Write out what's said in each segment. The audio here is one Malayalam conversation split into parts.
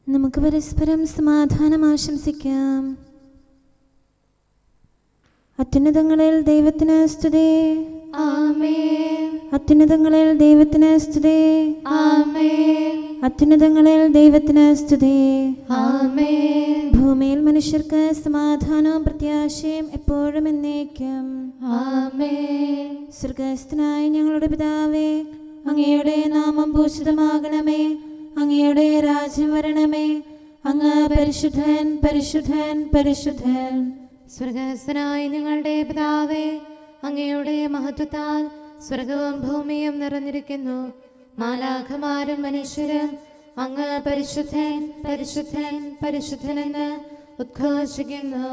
നമുക്ക് പരസ്പരം സമാധാനം ആശംസിക്കാം. അത്യുന്നതങ്ങളിൽ ദൈവത്തിന് സ്തുതി. ആമേൻ. അത്യുന്നതങ്ങളിൽ ദൈവത്തിന് സ്തുതി. ആമേൻ. അത്യുന്നതങ്ങളിൽ ദൈവത്തിന് സ്തുതി. ആമേൻ. ഭൂമിയിൽ മനുഷ്യർക്ക് സമാധാനവും പ്രത്യാശയും എപ്പോഴും എന്നേക്കും. ആമേൻ. സ്വർഗ്ഗസ്ഥനായ ഞങ്ങളുടെ പിതാവേ, അങ്ങയുടെ നാമം പൂജിതമാകണമേ. അങ്ങയുടെ രാജ്യം വരണമേ. അങ്ങ് പരിശുദ്ധൻ, പരിശുദ്ധൻ, പരിശുദ്ധൻ. സ്വർഗ്ഗസ്ഥനായ ഞങ്ങളുടെ പിതാവേ, അങ്ങയുടെ മഹത്വത്താൽ സ്വർഗവും ഭൂമിയും നിറഞ്ഞിരിക്കുന്നു. മാലാഖമാരും മനുഷ്യരും അങ്ങ് പരിശുദ്ധൻ, പരിശുദ്ധൻ, പരിശുദ്ധനെന്ന് ഉദ്ഘോഷിക്കുന്നു.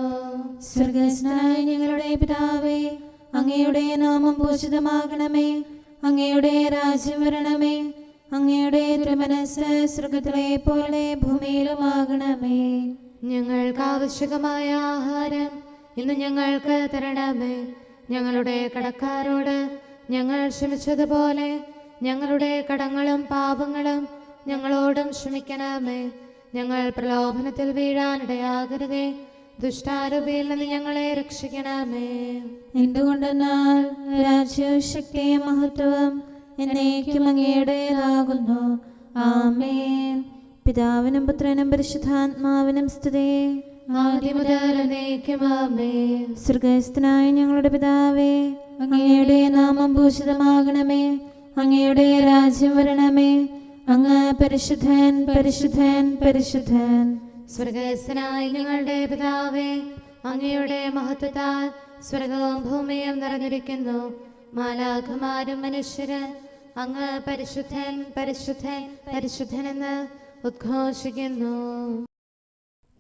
സ്വർഗ്ഗസ്ഥനായ ഞങ്ങളുടെ പിതാവേ, അങ്ങയുടെ നാമം പൂജിതമാകണമേ. അങ്ങയുടെ രാജ്യം വരണമേ. അങ്ങയുടെ തിരുമനസ്സ് സ്വർഗ്ഗത്തിലെ പോലെ ഭൂമിയിലുമാകണമേ. ഞങ്ങൾക്ക് ആവശ്യമായ ആഹാരം ഇന്ന് ഞങ്ങൾക്ക് തരണമേ. ഞങ്ങളുടെ കടക്കാരോട് ഞങ്ങൾ ക്ഷമിച്ചതുപോലെ ഞങ്ങളുടെ കടങ്ങളും പാപങ്ങളും ഞങ്ങളോടും ക്ഷമിക്കണമേ. ഞങ്ങൾ പ്രലോഭനത്തിൽ വീഴാനിടയാകരുതേ. ദുഷ്ടാരൂപിയിൽ നിന്ന് ഞങ്ങളെ രക്ഷിക്കണമേ. എന്തുകൊണ്ടെന്നാൽ രാജ്യവും ശക്തിയും മഹത്വവും എന്നേക്കും അങ്ങയുടേതാകുന്നു. ആമേൻ. പിതാവിനും പുത്രനും പരിശുദ്ധാത്മാവിനും സ്തുതി. ആദ്യം മുതൽ എന്നേക്കും ആമേൻ. സ്വർഗ്ഗസ്ഥനായ ഞങ്ങളുടെ പിതാവേ, അങ്ങയുടെ നാമം പൂജിതമാകണമേ. അങ്ങയുടെ രാജ്യം വരണമേ. അങ്ങ് പരിശുദ്ധൻ, പരിശുദ്ധൻ, പരിശുദ്ധൻ. സ്വർഗ്ഗസ്ഥനായ ഞങ്ങളുടെ പിതാവേ, അങ്ങയുടെ മഹത്വത്താൽ സ്വർഗവും ഭൂമിയും നിറഞ്ഞിരിക്കുന്നു. മാലാഖമാരും മനുഷ്യരും അങ്ങ് പരിശുദ്ധൻ, പരിശുദ്ധൻ, പരിശുദ്ധനെന്ന് ഉദ്ഘോഷിക്കുന്നു.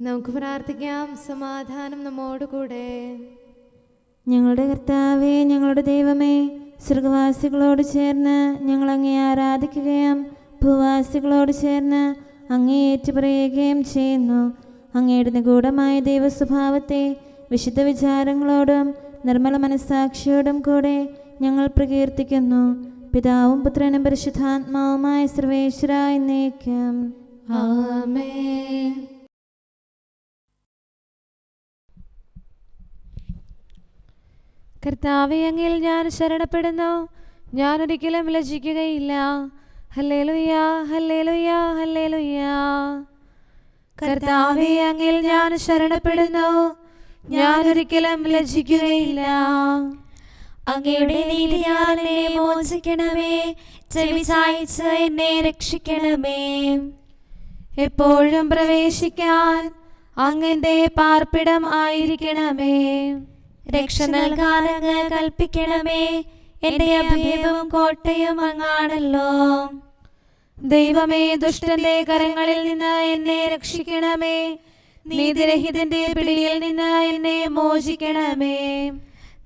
നമുക്ക് പ്രാർത്ഥിക്കാം. സമാധാനം നമ്മോടുകൂടെ. ഞങ്ങളുടെ കർത്താവേ, ഞങ്ങളുടെ ദൈവമേ, സ്വർഗവാസികളോട് ചേർന്ന് ഞങ്ങൾ അങ്ങേ ആരാധിക്കുകയും ഭൂവാസികളോട് ചേർന്ന് അങ്ങേ ഏറ്റുപറയുകയും ചെയ്യുന്നു. അങ്ങയുടെ നിഗൂഢമായ ദൈവസ്വഭാവത്തെ വിശുദ്ധ വിചാരങ്ങളോടും നിർമ്മല മനസ്സാക്ഷിയോടും കൂടെ ഞങ്ങൾ പ്രകീർത്തിക്കുന്നു. പിതാവും പുത്രനും പരിശുദ്ധാത്മാവുമായ സർവേശ്വര എന്നേക്കും. ആമേൻ. കർത്താവേ, അങ്ങിൽ ഞാൻ ശരണപ്പെടുന്നു. ഞാൻ ഒരിക്കലും ലജ്ജിക്കുകയില്ല. ഹല്ലേലൂയ, ഹല്ലേലൂയ, ഹല്ലേലൂയ. കർത്താവേ, അങ്ങിൽ ഞാൻ ശരണപ്പെടുന്നു. ഞാൻ ഒരിക്കലും ലജ്ജിക്കുകയില്ല. അങ്ങയുടെ നീതിയാൽ എന്നെ മോചിക്കണമേ. ചെവി ചായ്ച്ച് എന്നെ രക്ഷിക്കണമേ. എപ്പോഴും പ്രവേശിക്കാൻ അങ്ങന്റെ പാർപ്പിടം ആയിരിക്കണമേ. രക്ഷ നൽകാൻ അങ്ങ് കൽപ്പിക്കണമേ. എന്റെ അഭയവും കോട്ടയും അങ്ങാണല്ലോ. ദൈവമേ, ദുഷ്ടന്റെ കരങ്ങളിൽ നിന്ന് എന്നെ രക്ഷിക്കണമേ. നീതിരഹിതന്റെ പിടിയിൽ നിന്ന് എന്നെ മോചിക്കണമേ.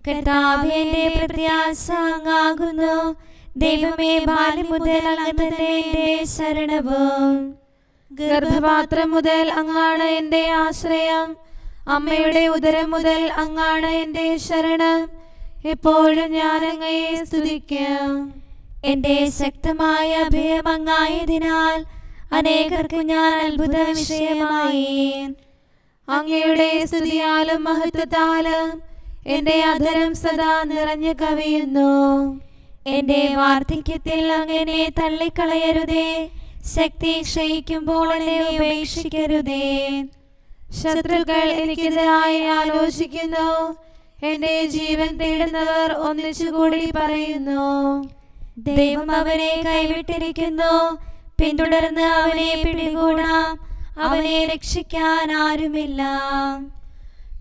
കർത്താവേ, എന്റെ പ്രത്യാശ അങ്ങാകുന്നു. ദൈവമേ, ബാല്യം മുതൽ അങ്ങ് തന്നെ എന്റെ ശരണവും. ഗർഭപാത്രം മുതൽ അങ്ങാണ് എന്റെ ആശ്രയം. അമ്മയുടെ ഉദരം മുതൽ അങ്ങാണ് എന്റെ ശരണം. എപ്പോഴും ഞാൻ അങ്ങയെ സ്തുതിക്കാം. എന്റെ ശക്തമായ അഭയം അങ്ങായതിനാൽ അനേകർക്ക് ഞാൻ അത്ഭുത വിഷയമായി. അങ്ങയുടെ സ്തുതിയാലും മഹത്വത്താലും എന്റെ അധരം സദാ നിറഞ്ഞു കവിയുന്നു. എന്റെ വാർദ്ധക്യത്തിൽ അങ്ങനെ തള്ളിക്കളയരുതേ. ശക്തി ക്ഷയിക്കുമ്പോൾ എന്നെ ഉപേക്ഷിക്കരുതേ. ശത്രുക്കൾ എനിക്കെതിരായി ആലോചിക്കുന്നു. എന്റെ ജീവൻ തേടുന്നവർ ഒന്നിച്ചുകൂടി പറയുന്നു, ദൈവം അവനെ കൈവിട്ടിരിക്കുന്നു. പിന്തുടർന്ന് അവനെ പിടികൂടാം. അവനെ രക്ഷിക്കാൻ ആരുമില്ല.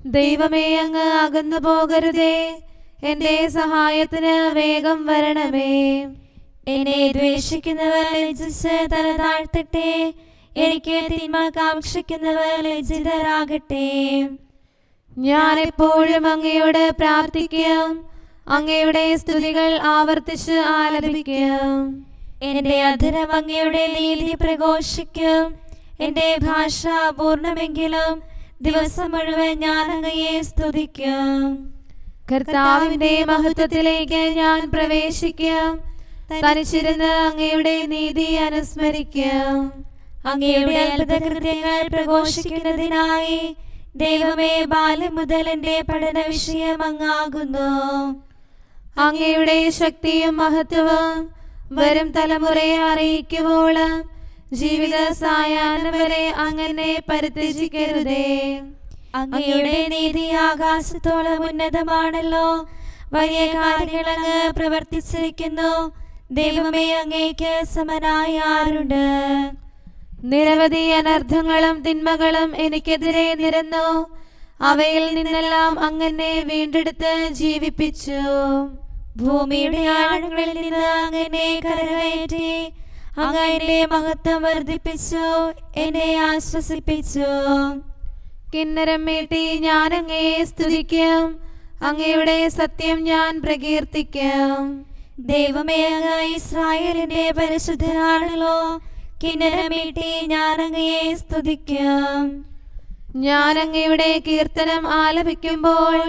ദൈവമേ, അങ്ങ് അകന്നു പോകരുതേ. എന്റെ സഹായത്തിന് വേഗം വരണമേ. എന്നെ ദ്വേഷിക്കുന്നവർ ലജ്ജിച്ച് തല താഴ്ത്തട്ടെ. എനിക്ക് തിന്മ കാക്ഷിക്കുന്നവർ ലജ്ജിതരാകട്ടെ. ഞാൻ എപ്പോഴും അങ്ങയോട് പ്രാർത്ഥിക്കും. അങ്ങയുടെ സ്തുതികൾ ആവർത്തിച്ച് ആലപിക്കും. എന്റെ അധരം അങ്ങയുടെ നീതി പ്രഘോഷിക്കും. എന്റെ ഭാഷ പൂർണ്ണമെങ്കിലും ദിവസം മുഴുവൻ ഞാൻ അങ്ങയെ സ്തുതിക്കും. കർത്താവിന്റെ മഹത്വത്തിലേക്ക് ഞാൻ പ്രവേശിക്കും. തനിച്ചിരുന്ന് അങ്ങയുടെ നീതി അനുസ്മരിക്കും. അങ്ങയുടെ അത്ഭുതകൃത്യങ്ങൾ പ്രഘോഷിക്കുന്നതിനായി ദൈവമേ, ബാല്യം മുതൽ എന്റെ പഠന വിഷയം അങ്ങാകുന്നു. അങ്ങയുടെ ശക്തിയും മഹത്വവും വരും തലമുറയെ അറിയിക്കുവോളം ജീവിത സായാഹ്നം വരെ അങ്ങനെ പരിത്യജിക്കരുതേ. അങ്ങയുടെ നീതി ആകാശത്തോളം ഉന്നതമാണല്ലോ. വലിയ കാര്യങ്ങൾ അങ്ങ് പ്രവർത്തിച്ചിരിക്കുന്നു. ദൈവമേ, അങ്ങേക്ക് സമനായി ആരുണ്ട്? നിരവധി അനർത്ഥങ്ങളും തിന്മകളും എനിക്കെതിരെ നിരന്നു. അവയിൽ നിന്നെല്ലാം അങ്ങനെ വീണ്ടെടുത്ത് ജീവിപ്പിച്ചു. ഭൂമിയുടെ ആഴങ്ങളിൽ നിന്ന് അങ്ങനെ കരകയറ്റി അങ്ങ് എന്റെ മഹത്വം വർദ്ധിപ്പിച്ചു, എന്നെ ആശ്വസിപ്പിച്ചു. കിന്നരം മീട്ടി ഞാൻ അങ്ങയെ സ്തുതിക്കും. അങ്ങയുടെ സത്യം ഞാൻ പ്രകീർത്തിക്കും. ദൈവമേ, അങ്ങ് ഇസ്രായേലിന്റെ പരിശുദ്ധനാണല്ലോ. കിന്നരമീട്ടി ഞാൻ അങ്ങയെ സ്തുതിക്കും. ഞാൻ അങ്ങയുടെ കീർത്തനം ആലപിക്കുമ്പോൾ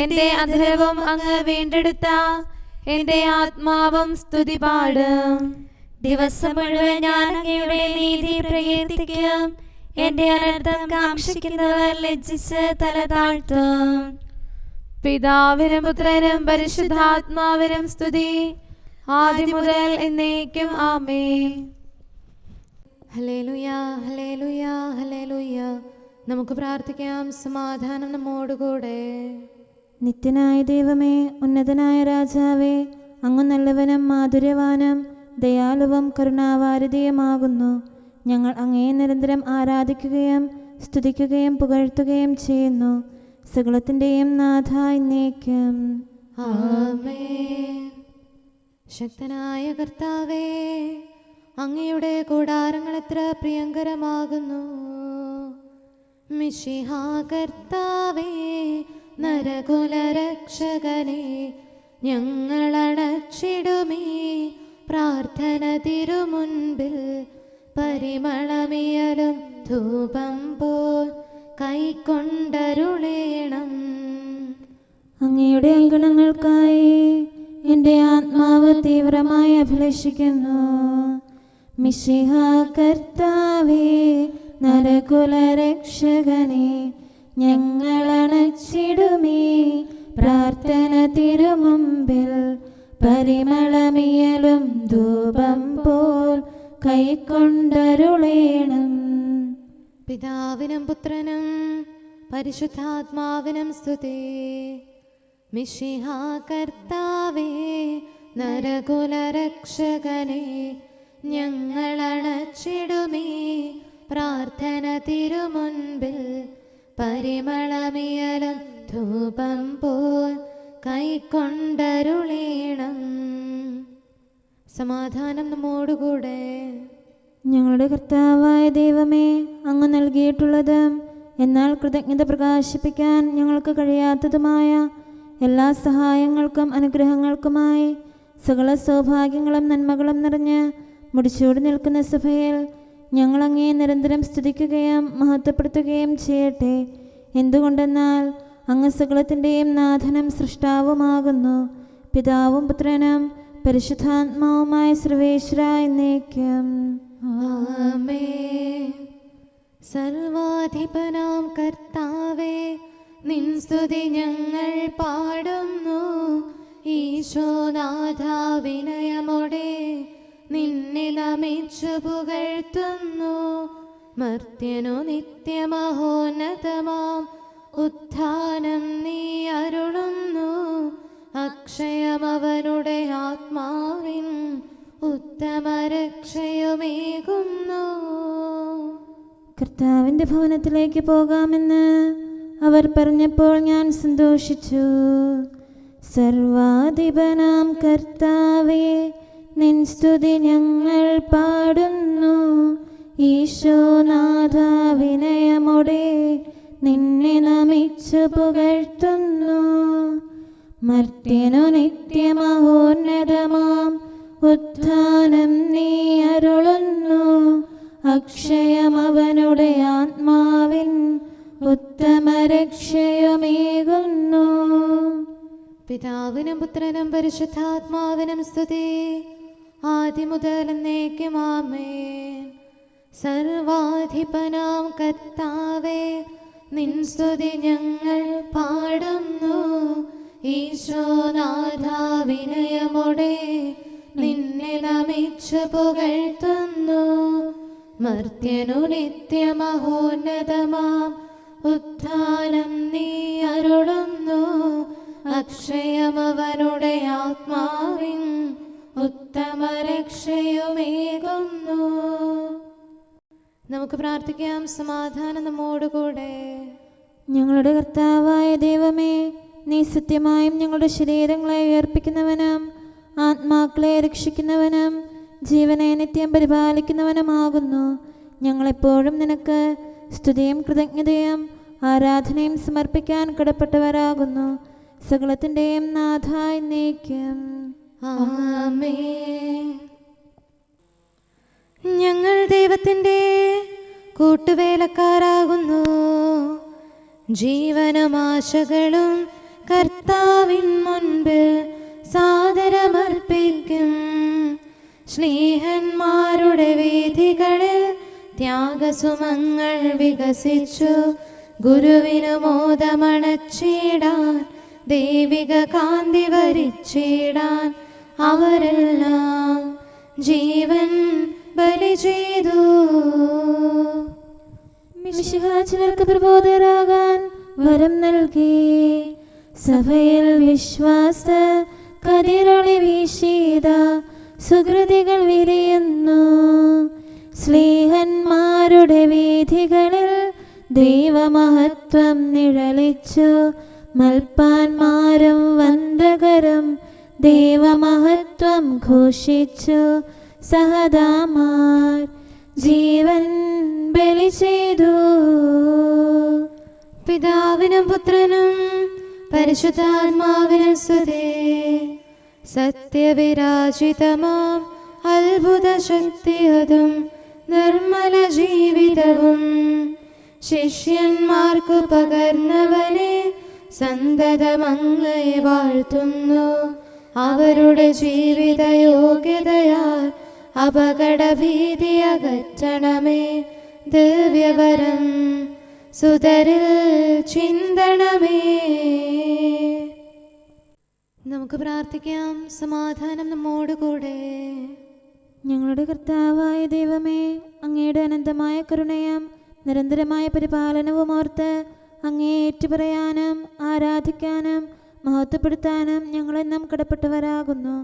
എന്റെ അധരവും അങ്ങ് വീണ്ടെടുത്ത എന്റെ ആത്മാവും സ്തുതി പാടും. ദിവസം മുഴുവൻ ഞാൻ അങ്ങയുടെ നീതി പ്രകീർത്തിക്കും. എന്റെ അനർത്ഥം കാക്ഷിക്കുന്നവർ ലജ്ജിച്ച് തല താഴ്ത്തും. പിതാവിനും പുത്രനും പരിശുദ്ധാത്മാവിനും സ്തുതി, ആദ്യം മുതൽ എന്നേക്കും ആമേൻ. ഹല്ലേലൂയ, ഹല്ലേലൂയ, ഹല്ലേലൂയ. നമുക്ക് പ്രാർത്ഥിക്കാം. സമാധാനം നമ്മോടുകൂടെ. നിത്യനായ ദൈവമേ, ഉന്നതനായ രാജാവേ, അങ്ങ് നല്ലവനും മാധുര്യവാനും ദയാലുവും കരുണാവാരിധിയുമാകുന്നു. ഞങ്ങൾ അങ്ങയെ നിരന്തരം ആരാധിക്കുകയും സ്തുതിക്കുകയും പുകഴ്ത്തുകയും ചെയ്യുന്നു. സകലത്തിൻ്റെയും നാഥ എന്നേക്കും ആമേൻ. ശക്തനായ കർത്താവേ, അങ്ങയുടെ കൂടാരങ്ങൾ എത്ര പ്രിയങ്കരമാകുന്നു. മിശിഹാ കർത്താവേ, നരകുലരക്ഷകനെ, ഞങ്ങളണച്ചിടുമീ പ്രാർത്ഥന തിരുമുൻപിൽ. പരിമളമിയലും ധൂപം പോൽ കൈക്കൊണ്ടരുളേണം. അങ്ങയുടെ അങ്കണങ്ങൾക്കായി എൻ്റെ ആത്മാവ് തീവ്രമായി അഭിലഷിക്കുന്നു. മിശിഹാ കർത്താവേ, നരകുലരക്ഷകനെ, ഞങ്ങളണച്ചിടുമീ പ്രാർത്ഥന തിരുമുമ്പിൽ. പരിമളമിയലും ധൂപം പോൽ കൈക്കൊണ്ടരുളേണം. പിതാവിനും പുത്രനും പരിശുദ്ധാത്മാവിനും സ്തുതി. മിശിഹാ കർത്താവേ, നരകുലരക്ഷകനെ, ഞങ്ങളണച്ചിടുമീ പ്രാർത്ഥന തിരുമുൻപിൽ. പരിമളമിയലും ധൂപം പോൽ കൈക്കൊണ്ടരുളേണം. സമാധാനം നമ്മോടുകൂടെ. ഞങ്ങളുടെ കർത്താവായ ദൈവമേ, അങ്ങ് നൽകിയിട്ടുള്ളതും എന്നാൽ കൃതജ്ഞത പ്രകാശിപ്പിക്കാൻ ഞങ്ങൾക്ക് കഴിയാത്തതുമായ എല്ലാ സഹായങ്ങൾക്കും അനുഗ്രഹങ്ങൾക്കുമായി സകല സൗഭാഗ്യങ്ങളും നന്മകളും നിറഞ്ഞ് മുടിച്ചൂടി നിൽക്കുന്ന സഭയിൽ ഞങ്ങൾ അങ്ങയെ നിരന്തരം സ്തുതിക്കുകയും മഹത്വപ്പെടുത്തുകയും ചെയ്യട്ടെ. എന്തുകൊണ്ടെന്നാൽ അങ്ങ് സകലത്തിൻ്റെയും നാഥനും സൃഷ്ടാവുമാകുന്നു. പിതാവും പുത്രനും പരിശുദ്ധാത്മാവുമായ സർവേശ്വര എന്നേക്കും ആമേൻ. സർവാധിപനാം കർത്താവേ, നിൻ സ്തുതി ഞങ്ങൾ പാടുന്നു. ഈശോനാഥ, വിനയമോടെ നിന്നെ നമിച്ചു പുകഴ്ത്തുന്നു. മർത്യനു നിത്യമഹോന്നതമാം ഉത്ഥാനം നീ അരുളുന്നു. അക്ഷയമവനുടെ ആത്മാവിൻ ഉത്തമരക്ഷയുമേകുന്നു. കർത്താവിൻ്റെ ഭവനത്തിലേക്ക് പോകാമെന്ന് അവർ പറഞ്ഞപ്പോൾ ഞാൻ സന്തോഷിച്ചു. സർവാധിപനാം കർത്താവേ, നിൻ സ്തുതി ഞങ്ങൾ പാടുന്നു. ഈശോനാഥ, വിനയമോടെ നിന്നെ നമിച്ചു പുകഴ്ത്തുന്നു. മർത്യനു നിത്യമഹോന്നതമാം ഉത്ഥാനം നീ അരുളുന്നു. അക്ഷയമവനുടെ ആത്മാവിൻ ഉത്തമരക്ഷയുമേകുന്നു. പിതാവിനും പുത്രനും പരിശുദ്ധാത്മാവിനും സ്തുതി, ആദ്യം മുതൽ എന്നേക്കും ആമേൻ. സർവാധിപനാം കർത്താവേ, നിൻ സ്തുതി ഞങ്ങൾ പാടുന്നു. ഈശോനാഥ വിനയമോടെ നിന്നെ നമിച്ചു പുകഴ്ത്തുന്നു. മർത്യനു നിത്യമഹോന്നതമാം ഉത്ഥാനം നീ അരുളുന്നു. അക്ഷയമവനുടെ ആത്മാവിൻ ഉത്തമ രക്ഷയുമേകുന്നു. നമുക്ക് പ്രാർത്ഥിക്കാം. സമാധാനം നമ്മോടുകൂടെ. ഞങ്ങളുടെ കർത്താവായ ദൈവമേ, നീ സത്യമായും ഞങ്ങളുടെ ശരീരങ്ങളെ ഉയർപ്പിക്കുന്നവനും ആത്മാക്കളെ രക്ഷിക്കുന്നവനും ജീവനെ നിത്യം പരിപാലിക്കുന്നവനുമാകുന്നു. ഞങ്ങളെപ്പോഴും നിനക്ക് സ്തുതിയും കൃതജ്ഞതയും ആരാധനയും സമർപ്പിക്കാൻ കടപ്പെട്ടവരാകുന്നു. സകലത്തിൻ്റെയും നാഥായി നീക്കും. ആമേൻ. ഞങ്ങൾ ദൈവത്തിൻ്റെ കൂട്ടുവേലക്കാരാകുന്നു. ജീവനും ആശകളും കർത്താവിൻ മുൻപിൽ സാദരമർപ്പിക്കും. ശ്ലീഹന്മാരുടെ വീഥികളിൽ ത്യാഗസുമങ്ങൾ വികസിച്ചു. ഗുരുവിനു മോദമണച്ചിടാൻ ദൈവിക കാന്തി വരിച്ചിടാൻ അവരെല്ലാം ജീവൻ ബലി ചെയ്തു. മിശിഹാ ചിലർക്ക് പ്രബോധരാകാൻ വരം നൽകി. സഭയിൽ വിശ്വാസ കതിരൊളി വീശീത സുകൃതികൾ വിരിയുന്നു. സ്ലീഹന്മാരുടെ വീഥികളിൽ ദൈവമഹത്വം നിഴലിച്ചു. മൽപ്പാന്മാരും വന്ദകരും ദൈവമഹത്വം ഘോഷിച്ചു. സഹദാമാർ ജീവൻ ബലി ചെയ്തു. പിതാവിനും പുത്രനും പരിശുദ്ധാത്മാവിനും സ്തുതി. സത്യവിരാജിതമാം അത്ഭുത ശക്തിയതും നിർമ്മല ജീവിതവും ശിഷ്യന്മാർക്കു പകർന്നവനെ സന്തതമങ്ങയെ വാഴ്ത്തുന്നു. അവരുടെ ജീവിത യോഗ്യതയാൽ അപകടഭീതി അകറ്റണമേ. ദിവ്യവരം സുതരിൽ ചിന്തണമേ. നമുക്ക് പ്രാർത്ഥിക്കാം. സമാധാനം നമ്മോടുകൂടെ. ഞങ്ങളുടെ കർത്താവായ ദൈവമേ, അങ്ങയുടെ അനന്തമായ കരുണയും നിരന്തരമായ പരിപാലനവും ഓർത്ത് അങ്ങയെ ഏറ്റുപറയാനും ആരാധിക്കാനും മഹത്വപ്പെടുത്താനും ഞങ്ങളെന്നും കടപ്പെട്ടവരാകുന്നു.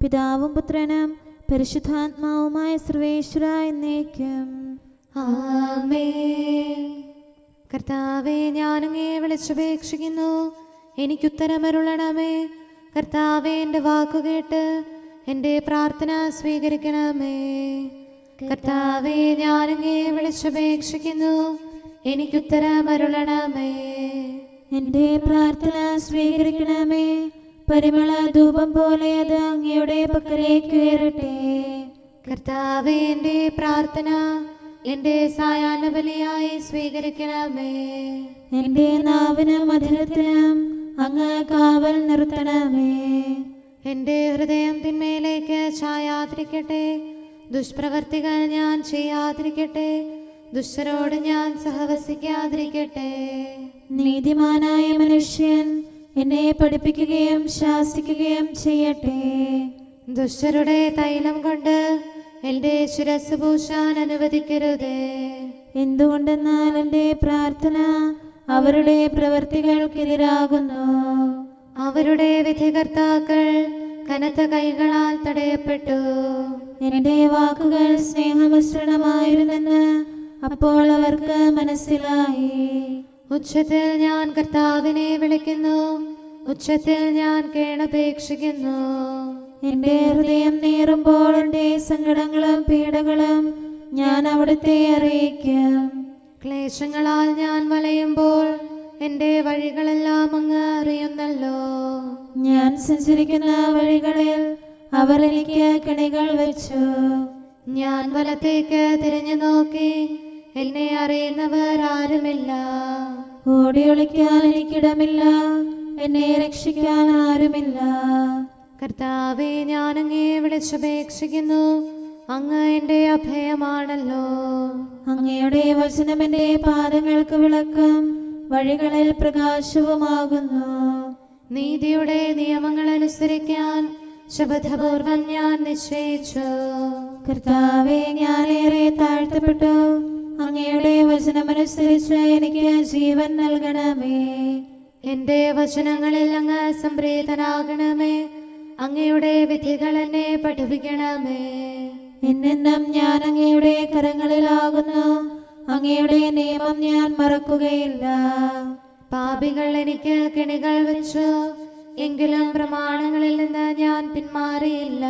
പിതാവും പുത്രനും പരിശുദ്ധാത്മാവുമായ സർവേശ്വര എന്നേക്കും. ആമേൻ. കർത്താവേ, ഞാനങ്ങയെ വിളിച്ചപേക്ഷിക്കുന്നു, എനിക്കുത്തരമരുളണമേ. കർത്താവേ, എൻ്റെ വാക്കുകേട്ട് എൻ്റെ പ്രാർത്ഥന സ്വീകരിക്കണമേ. കർത്താവേ, ഞാനങ്ങയെ വിളിച്ചപേക്ഷിക്കുന്നു, എനിക്കുത്തരമരുളണമേ. എൻ്റെ പ്രാർത്ഥന സ്വീകരിക്കണമേ. പരിമള ധൂപം പോലെ അത് അങ്ങയുടെ പക്കലേക്ക് ഉയരട്ടെ. കർത്താവേ, എൻ്റെ പ്രാർത്ഥന എൻ്റെ സായാഹ്ന ബലിയായി സ്വീകരിക്കണമേ. എൻ്റെ നാവിനും മധുരത്തിനും അങ്ങ് കാവൽ നിർത്തണമേ. എൻ്റെ ഹൃദയം തിന്മയിലേക്ക് ചായാതിരിക്കട്ടെ. ദുഷ്പ്രവർത്തികൾ ഞാൻ ചെയ്യാതിരിക്കട്ടെ. ദുഷ്ടരോട് ഞാൻ സഹവസിക്കാതിരിക്കട്ടെ. നീതിമാനായ മനുഷ്യൻ എന്നെ പഠിപ്പിക്കുകയും ശാസിക്കുകയും ചെയ്യട്ടെ. ദുഷ്ടരുടെ തൈലം കൊണ്ട് എൻ്റെ ശിരസ് പൂശാൻ അനുവദിക്കരുതേ. എന്തുകൊണ്ടെന്നാൽ എൻ്റെ പ്രാർത്ഥന അവരുടെ പ്രവൃത്തികൾക്കെതിരാകുന്നു. അവരുടെ വിധികർത്താക്കൾ കനത്ത കൈകളാൽ തടയപ്പെട്ടു. എൻ്റെ വാക്കുകൾ സ്നേഹമിശ്രണമായിരുന്നെന്ന് അപ്പോൾ അവർക്ക് മനസ്സിലായി. ഉച്ചത്തിൽ ഞാൻ കർത്താവിനെ വിളിക്കുന്നു, ഉച്ചത്തിൽ ഞാൻ കേണപേക്ഷിക്കുന്നു. എൻ്റെ ഹൃദയം നീറുമ്പോൾ എൻ്റെ സങ്കടങ്ങളും പീഡകളും ഞാൻ അവിടുത്തെ അറിയിക്കും. ക്ലേശങ്ങളാൽ ഞാൻ വലയുമ്പോൾ എൻ്റെ വഴികളെല്ലാം അങ്ങ് അറിയുന്നല്ലോ. ഞാൻ സഞ്ചരിക്കുന്ന വഴികളിൽ അവർ എനിക്ക് കെണികൾ വെച്ചു. ഞാൻ വലത്തേക്ക് തിരിഞ്ഞു നോക്കി, എന്നെ അറിയുന്നവർ ആരുമില്ല. ഓടിയൊളിക്കാൻ എനിക്കിടമില്ല, എന്നെ രക്ഷിക്കാൻ ആരുമില്ല. കർത്താവേ, ഞാൻ അങ്ങയെ വിളിച്ചപേക്ഷിക്കുന്നു, അങ്ങ് എൻ്റെ അഭയമാണല്ലോ. അങ്ങയുടെ വചനം എൻ്റെ പാദങ്ങൾക്ക് വിളക്കും വഴികളിൽ പ്രകാശവുമാകുന്നു. നീതിയുടെ നിയമങ്ങൾ അനുസരിക്കാൻ ശപഥപൂർവം ഞാൻ നിശ്ചയിച്ചു. കർത്താവേ, ഞാനേറെ താഴ്ത്തപ്പെട്ടു. അങ്ങയുടെ വചനമനുസരിച്ച് എനിക്ക് ജീവൻ നൽകണമേ. എൻ്റെ വചനങ്ങളിൽ അങ്ങ് സംപ്രീതനാകണമേ. അങ്ങയുടെ വിധികൾ എന്നെ പഠിപ്പിക്കണമേ. എന്നെന്നും ഞാൻ അങ്ങയുടെ കരങ്ങളിലാകുന്നു. അങ്ങയുടെ നിയമം ഞാൻ മറക്കുകയില്ല. പാപികൾ എനിക്ക് കെണികൾ വെച്ചു, എങ്കിലും പ്രമാണങ്ങളിൽ നിന്ന് ഞാൻ പിന്മാറിയില്ല.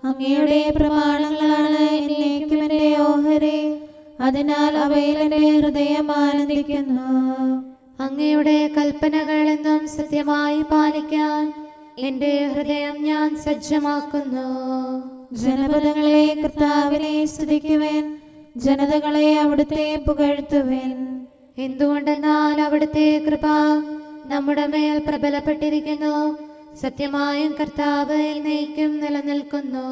അങ്ങയുടെ പ്രമാണങ്ങളാണ് എന്നേക്കും എൻ്റെ ഓഹരി. അതിനാൽ അവയിൽ എൻ്റെ ഹൃദയം ആനന്ദിക്കുന്നു. അങ്ങയുടെ കൽപ്പനകൾ എന്നും സത്യമായി പാലിക്കാൻ എൻ്റെ ഹൃദയം ഞാൻ സജ്ജമാക്കുന്നു. ജനപദങ്ങളെ കർത്താവിനെ സ്തുതിക്കുവേൻ, ജനതകളെ അവിടുത്തെ പുകഴ്ത്തുവേൻ. എന്തുകൊണ്ടെന്നാൽ അവിടുത്തെ കൃപ നമ്മുടെ മേൽ പ്രബലപ്പെട്ടിരിക്കുന്നു. സത്യമായും കർത്താവ് എന്നേക്കും നിലനിൽക്കുന്നു.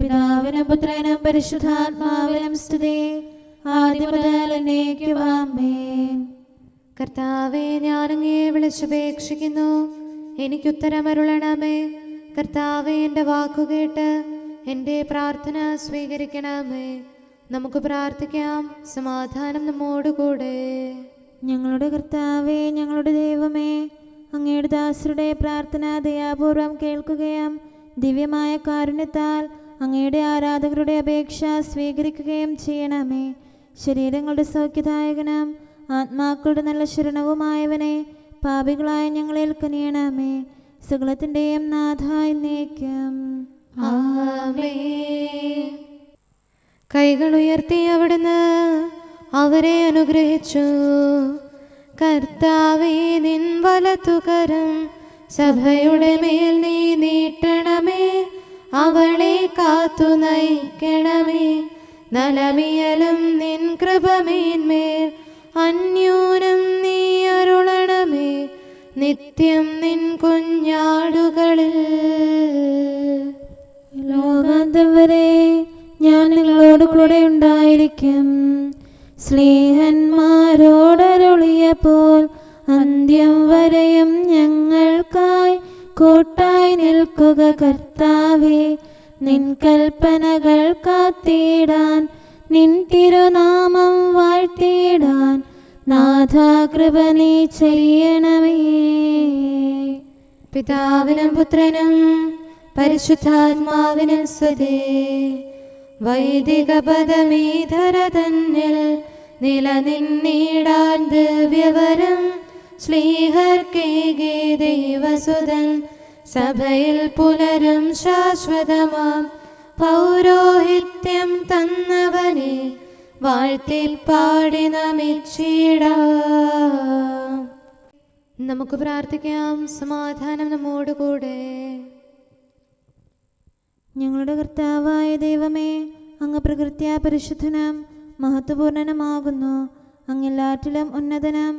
പിതാവിനും പുത്രനും പരിശുദ്ധാത്മാവിനും സ്തുതി, ആദ്യം മുതൽ എന്നേക്കും ആമേൻ. കർത്താവെ, ഞാൻ അങ്ങയെ വിളിച്ചപേക്ഷിക്കുന്നു, എനിക്കുത്തരമരുളണമേ. കർത്താവെ, എൻ്റെ വാക്കുകേട്ട് എൻ്റെ പ്രാർത്ഥന സ്വീകരിക്കണമേ. നമുക്ക് പ്രാർത്ഥിക്കാം. സമാധാനം നമ്മോടുകൂടെ. ഞങ്ങളുടെ കർത്താവേ, ഞങ്ങളുടെ ദൈവമേ, അങ്ങയുടെ ദാസരുടെ പ്രാർത്ഥന ദയാപൂർവം കേൾക്കുകയും ദിവ്യമായ കാരുണ്യത്താൽ അങ്ങയുടെ ആരാധകരുടെ അപേക്ഷ സ്വീകരിക്കുകയും ചെയ്യണമേ. ശരീരങ്ങളുടെ സൗഖ്യദായകനും ആത്മാക്കളുടെ നല്ല ശരണവുമായവനെ, പാപികളായ ഞങ്ങളിൽ കനിയണമേ. സകലത്തിൻ്റെയും നാഥ എന്നേക്കും ആമേൻ. കൈകൾ ഉയർത്തി അവിടുന്ന് അവരെ അനുഗ്രഹിച്ചു. കർത്താവേ, നിൻ വലത്തുകരം സഭയുടെ മേൽ നീ നീട്ടണമേ. അവളെ കാത്തു നയിക്കണമേ. നലമിയലും നിൻ കൃപമേന്മേൽ അന്യൂനം നീ അരുളണമേ. നിത്യം നിൻ കുഞ്ഞാടുകളിൽ. ലോകാന്തം വരെ ഞാൻ നിങ്ങളോട് കൂടെ ഉണ്ടായിരിക്കും. സ്നേഹന്മാരോടരുളിയപ്പോൾ അന്ത്യം വരെയും ഞങ്ങൾക്കായി കൂട്ടായി നിൽക്കുക. കർത്താവേ, നിൻ കൽപ്പനകൾ കാത്തിടാൻ, നിൻ തിരുനാമം വാഴ്ത്തിടാൻ നാഥാ കൃപ നീ ചെയ്യണമേ. പിതാവിനും പുത്രനും പരിശുദ്ധാത്മാവിനും സ്തുതി. വൈദിക പദമീധര തന്നിൽ നിലനിന്നിടാൻ ദിവ്യവരം ശ്ലീഹർക്കേകി ദൈവസുതൻ. സഭയിൽ പുലരും ശാശ്വതമാം പൗരോഹിത്യം തന്നവനെ വാഴ്ത്തിപ്പാടി നമിച്ചിടാം. നമുക്ക് പ്രാർത്ഥിക്കാം. സമാധാനം നമ്മോടുകൂടെ. ഞങ്ങളുടെ കർത്താവായ ദൈവമേ, അങ്ങ് പ്രകൃത്യാ പരിശുദ്ധനും മഹത്വപൂർണനുമാകുന്നു. അങ്ങെല്ലാറ്റിലും ഉന്നതനും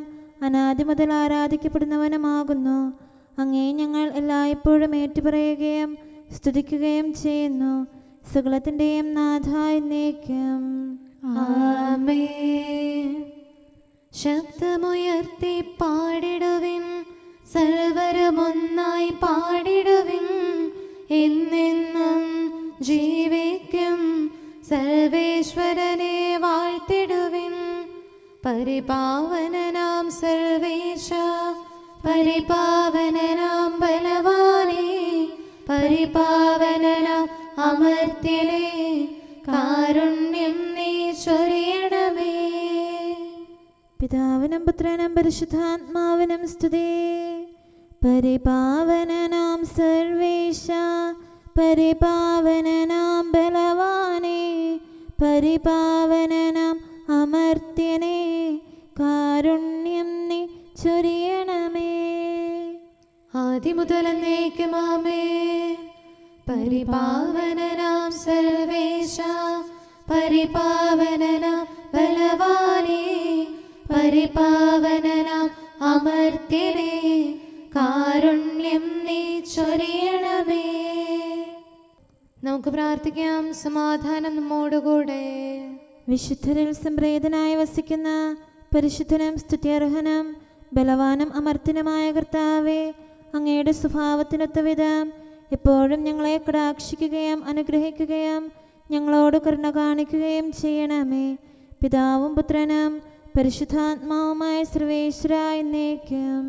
അനാദി മുതൽ ആരാധിക്കപ്പെടുന്നവനുമാകുന്നു. അങ്ങേ ഞങ്ങൾ എല്ലായ്പ്പോഴും ഏറ്റുപറയുകയും സ്തുതിക്കുകയും ചെയ്യുന്നു. സകലത്തിൻ്റെയും നാഥ എന്നേക്കും ആമേൻ. ശബ്ദമുയർത്തി പാടിടുവിൻ, സർവരുമൊന്നായി പാടിടുവിൻ. എന്നെന്നും ജീവിക്കും സർവേശ്വരനെ വാഴ്ത്തിടുവിൻ. പരിപാവനനാം സർവേശ, പരിപാവനനാം ബലവാനേ, പരിപാവനനാം അമർത്യനേ, കാരുണ്യം നീ ചൊരിയണമേ. പിതാവിനും പുത്രനും പരിശുദ്ധാത്മാവിനും സ്തുതി. പരിപാവനനാം സർവേശ, പരിപാവനനാം ബലവാനേ, പരിപാവനനാം അമർത്യനേ, കാരുണ്യം നീ ചൊരിയണമേ. ആദിമുതൽ എന്നേക്കും ആമേൻ. പരിപാവനനാം സർവേശ, പരിപാവനനാം ബലവാനേ, പരിപാവനനാം അമർത്യനേ, കാരുണ്യം നീ ചൊരിയണമേ. നമുക്ക് പ്രാർത്ഥിക്കാം. സമാധാനം നമ്മോടുകൂടെ. വിശുദ്ധരിൽ സംപ്രീതനായി വസിക്കുന്ന പരിശുദ്ധനും സ്തുത്യർഹനും ബലവാനും അമർത്തനുമായ കർത്താവേ, അങ്ങയുടെ സ്വഭാവത്തിനൊത്ത വിധം എപ്പോഴും ഞങ്ങളെ കടാക്ഷിക്കുകയും അനുഗ്രഹിക്കുകയും ഞങ്ങളോട് കരുണ കാണിക്കുകയും ചെയ്യണമേ. പിതാവും പുത്രനും പരിശുദ്ധാത്മാവുമായ സർവേശ്വര എന്നേക്കും.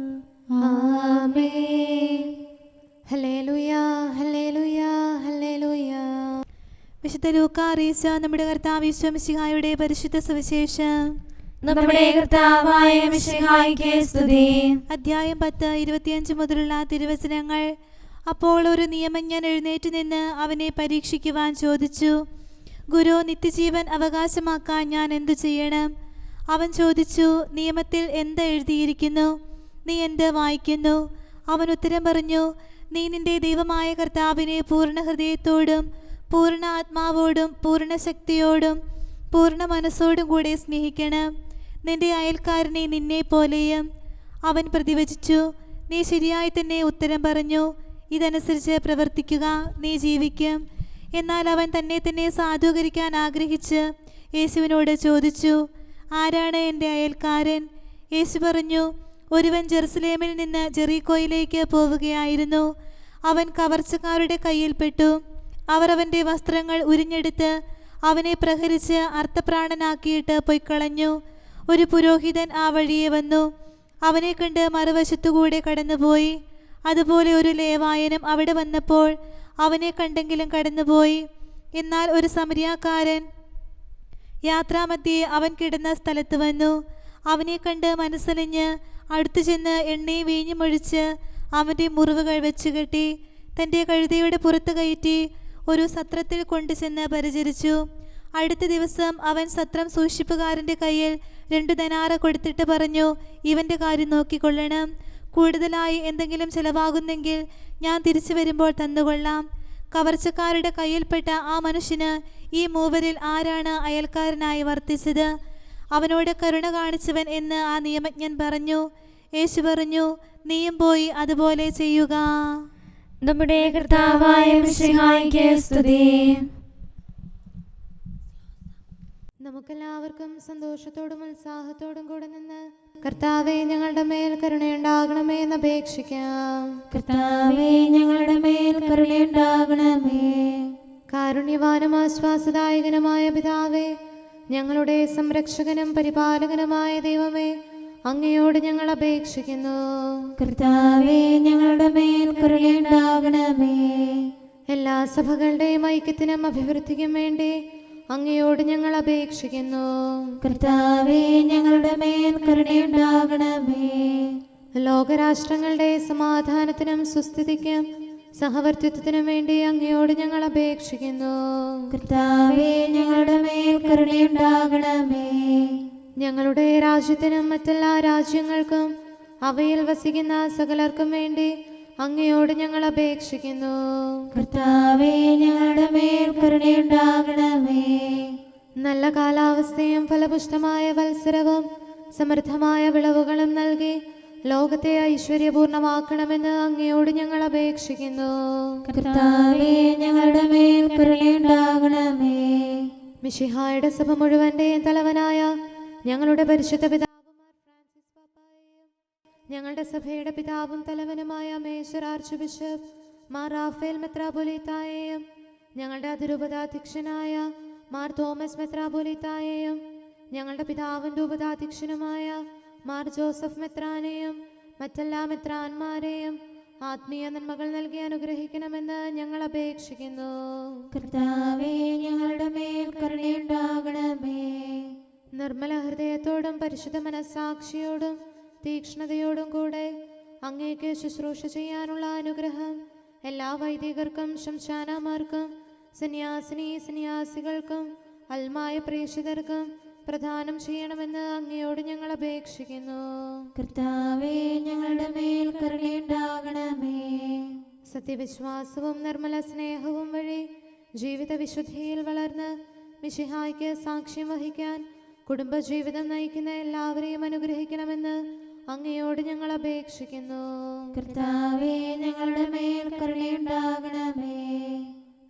ആമേൻ. ഹല്ലേലൂയ, ഹല്ലേലൂയ, ഹല്ലേലൂയ. വിശുദ്ധ ലൂക്കാ അറിയിച്ച നമ്മുടെ കർത്താവ് യേശു മിശിഹായുടെ പരിശുദ്ധ സുവിശേഷം. നമ്മുടെ കർത്താവായ മിശിഹായ്ക്ക് സ്തുതി. അധ്യായം 10, 25 മുതലുള്ള തിരുവചനങ്ങൾ. അപ്പോൾ ഒരു നിയമജ്ഞൻ എഴുന്നേറ്റ് നിന്ന് അവനെ പരീക്ഷിക്കുവാൻ ചോദിച്ചു, ഗുരു, നിത്യജീവൻ അവകാശമാക്കാൻ ഞാൻ എന്തു ചെയ്യണം? അവൻ ചോദിച്ചു, നിയമത്തിൽ എന്ത് എഴുതിയിരിക്കുന്നു? നീ എന്ത് വായിക്കുന്നു? അവൻ ഉത്തരം പറഞ്ഞു, നീ നിന്റെ ദൈവമായ കർത്താവിനെ പൂർണ്ണ ഹൃദയത്തോടും പൂർണ്ണ ആത്മാവോടും പൂർണ്ണ ശക്തിയോടും പൂർണ്ണ മനസ്സോടും കൂടെ സ്നേഹിക്കണം, നിന്റെ അയൽക്കാരനെ നിന്നെ പോലെയും. അവൻ പ്രതിവചിച്ചു, നീ ശരിയായി തന്നെ ഉത്തരം പറഞ്ഞു. ഇതനുസരിച്ച് പ്രവർത്തിക്കുക, നീ ജീവിക്കും. എന്നാൽ അവൻ തന്നെ സാധൂകരിക്കാൻ ആഗ്രഹിച്ച് യേശുവിനോട് ചോദിച്ചു, ആരാണ് എൻ്റെ അയൽക്കാരൻ? യേശു പറഞ്ഞു, ഒരുവൻ ജെറുസലേമിൽ നിന്ന് ജെറീക്കോയിലേക്ക് പോവുകയായിരുന്നു. അവൻ കവർച്ചക്കാരുടെ കയ്യിൽപ്പെട്ടു. അവർ അവൻ്റെ വസ്ത്രങ്ങൾ ഉരിഞ്ഞെടുത്ത് അവനെ പ്രഹരിച്ച് അർത്ഥപ്രാണനാക്കിയിട്ട് പൊയ്ക്കളഞ്ഞു. ഒരു പുരോഹിതൻ ആ വഴിയെ വന്നു. അവനെ കണ്ട് മറുവശത്തുകൂടെ കടന്നുപോയി. അതുപോലെ ഒരു ലേവായനും അവിടെ വന്നപ്പോൾ അവനെ കണ്ടെങ്കിലും കടന്നുപോയി. എന്നാൽ ഒരു സമരിയാക്കാരൻ യാത്രാമധ്യേ അവൻ കിടന്ന സ്ഥലത്ത് വന്നു. അവനെ കണ്ട് മനസ്സലിഞ്ഞ് അടുത്തു ചെന്ന് എണ്ണയും വീഞ്ഞുമൊഴിച്ച് അവൻ്റെ മുറിവുകൾ വെച്ചുകെട്ടി തൻ്റെ കഴുതയുടെ പുറത്ത് കയറ്റി ഒരു സത്രത്തിൽ കൊണ്ടുചെന്ന് പരിചരിച്ചു. അടുത്ത ദിവസം അവൻ സത്രം സൂക്ഷിപ്പുകാരൻ്റെ കയ്യിൽ 2 ദനാറ കൊടുത്തിട്ട് പറഞ്ഞു, ഇവൻ്റെ കാര്യം നോക്കിക്കൊള്ളണം. കൂടുതലായി എന്തെങ്കിലും ചിലവാകുന്നെങ്കിൽ ഞാൻ തിരിച്ചു വരുമ്പോൾ തന്നുകൊള്ളാം. കവർച്ചക്കാരുടെ കയ്യിൽപ്പെട്ട ആ മനുഷ്യന് ഈ മൂവരിൽ ആരാണ് അയൽക്കാരനായി വർത്തിച്ചത്? അവനോട് കരുണ കാണിച്ചവൻ എന്ന് ആ നിയമജ്ഞൻ പറഞ്ഞു. യേശു പറഞ്ഞു, നീയും പോയി അതുപോലെ ചെയ്യുക. നമ്മുടെ കർത്താവായ മിശിഹായ്ക്ക് സ്തുതി. നമുക്കെല്ലാവർക്കും സന്തോഷത്തോടും ഉത്സാഹത്തോടും കൂടെ നിന്ന് കർത്താവേ, ഞങ്ങളുടെ മേൽ കരുണയുണ്ടാകണമേ എന്ന് അപേക്ഷിക്കാം. കർത്താവേ, ഞങ്ങളുടെ മേൽ കരുണയുണ്ടാകണമേ. കാരുണ്യവാനും ആശ്വാസദായകനുമായ പിതാവേ, ഞങ്ങളുടെ സംരക്ഷകനും പരിപാലകനുമായ ദൈവമേ, അങ്ങയോട് ഞങ്ങൾ അപേക്ഷിക്കുന്നു. കർത്താവേ, ഞങ്ങളുടെ മേൽ കരുണയുണ്ടാകണമേ. എല്ലാ സഭകളുടെയും ഐക്യത്തിനും അഭിവൃദ്ധിക്കും വേണ്ടി അങ്ങയോട് ഞങ്ങൾ അപേക്ഷിക്കുന്നു. കർത്താവേ, ഞങ്ങളുടെ മേൽ കരുണയുണ്ടാകണമേ. ലോകരാഷ്ട്രങ്ങളുടെ സമാധാനത്തിനും സുസ്ഥിതിക്കും സഹവർത്തിത്വത്തിനും വേണ്ടി അങ്ങയോട് ഞങ്ങൾ അപേക്ഷിക്കുന്നു. കർത്താവേ, ഞങ്ങളുടെ മേൽ കരുണയുണ്ടാകണമേ. ഞങ്ങളുടെ രാജ്യത്തിനും മറ്റെല്ലാ രാജ്യങ്ങൾക്കും അവയിൽ വസിക്കുന്ന സകലർക്കും വേണ്ടി അങ്ങയോട് ഞങ്ങൾ അപേക്ഷിക്കുന്നു. കർത്താവേ, ഞങ്ങളുടെ മേൽ കരുണയുണ്ടാകണമേ. നല്ല കാലാവസ്ഥയും ഫലപുഷ്ടമായ വത്സരവും സമൃദ്ധമായ വിളവുകളും നൽകി ലോകത്തെ ഐശ്വര്യപൂർണമാക്കണമെന്ന് അങ്ങയോട് ഞങ്ങൾ അപേക്ഷിക്കുന്നു. കർത്താവേ, ഞങ്ങളുടെ മേൽ കരുണയുണ്ടാകണമേ. മിശിഹായുടെ സഭ മുഴുവന്റെയും തലവനായ ഞങ്ങളുടെ പരിശുദ്ധ പിതാവുമാർ ഫ്രാൻസിസ് പാപ്പായെയും ഞങ്ങളുടെ സഭയുടെ പിതാവും തലവനുമായ major archbishop Mar Raphael മെത്രാപൊലീത്തായെയും ഞങ്ങളുടെ അതിരൂപതാധ്യക്ഷനായ മാർ തോമസ് മെത്രാപൊലീത്തായെയും ഞങ്ങളുടെ പിതാവിൻ്റെ ഉപതാധ്യക്ഷനുമായ മാർ ജോസഫ് മെത്രാനെയും മറ്റെല്ലാ മെത്രാന്മാരെയും ആത്മീയ നന്മകൾ നൽകി അനുഗ്രഹിക്കണമെന്ന് ഞങ്ങൾ അപേക്ഷിക്കുന്നു. കർത്താവേ, ഞങ്ങളുടെ മേൽ കരുണയുണ്ടാകണമേ. നിർമ്മല ഹൃദയത്തോടും പരിശുദ്ധ മനസ്സാക്ഷിയോടും തീക്ഷ്ണതയോടും കൂടെ അങ്ങേക്ക് ശുശ്രൂഷ ചെയ്യാനുള്ള അനുഗ്രഹം എല്ലാ വൈദികർക്കും ശംശാനമാർക്കും സന്യാസികൾക്കും അൽമായ പ്രേക്ഷിതർക്കും പ്രദാനം ചെയ്യണമെന്ന് അങ്ങയോട് ഞങ്ങൾ അപേക്ഷിക്കുന്നു. കർത്താവേ, ഞങ്ങളുടെ മേൽ കരുണയുണ്ടാകണമേ. സത്യവിശ്വാസവും നിർമ്മല സ്നേഹവും വഴി ജീവിത വിശുദ്ധിയിൽ വളർന്ന് മിശിഹായ്ക്ക് സാക്ഷ്യം വഹിക്കാൻ കുടുംബജീവിതം നയിക്കുന്ന എല്ലാവരെയും അനുഗ്രഹിക്കണമെന്ന് അങ്ങയോട് ഞങ്ങൾ അപേക്ഷിക്കുന്നു. കർത്താവേ, ഞങ്ങളുടെ മേൽ കരുണയുണ്ടാകണമേ.